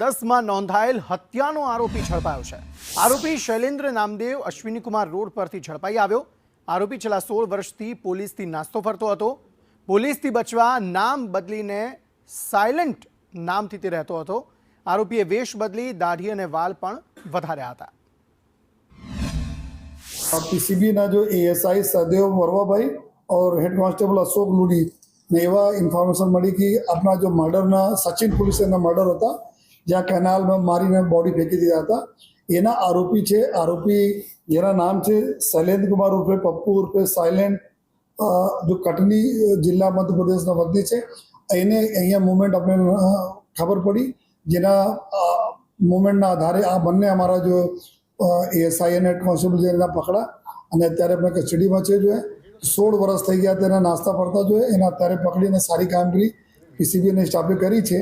2010માં નોંધાયેલ હત્યાનો આરોપી ઝડપાયો છે। આરોપી શૈલેન્દ્ર નામદેવ અશ્વિનીકુમાર રોડ પરથી ઝડપાઈ આવ્યો। આરોપી છેલ્લા 16 વર્ષથી પોલીસથી નાસ્તો ફરતો હતો। પોલીસથી બચવા નામ બદલીને સાયલેન્ટ નામથી તે રહેતો હતો। આરોપીએ વેશ બદલી દાઢી અને વાલ પણ વધાર્યા હતા। पीसीबी ना जो एएसआई सदैव वर्वा भाई और हेड कांस्टेबल अशोक लूडी ने एवं इन्फॉर्मेशन मिली कि अपना जो मर्डर ना सचिन पुलिस ना मर्डर होता जहाँ कैनाल में मारी ने बॉडी फेंकी दिया था एना आरोपी है। आरोपी जेना नाम है शैलेन्द्र कुमार उर्फे पप्पू उर्फे साइलेंट जो कटनी जिला मध्य प्रदेश ना वतनी है। एने अँ मूवमेंट अपने खबर पड़ी जेना मूवमेंट ना आधारे आ बने अमरा जो एएसआई हेड कॉन्स्टेबल जेने पकड़ा અને અત્યારે આપણે કસ્ટડીમાં છે। જો 16 વર્ષ થઈ ગયા તેના નાસ્તા પડતા જો એને અત્યારે પકડીને સારી કામગીરી પીસીબીને સ્ટાફે કરી છે।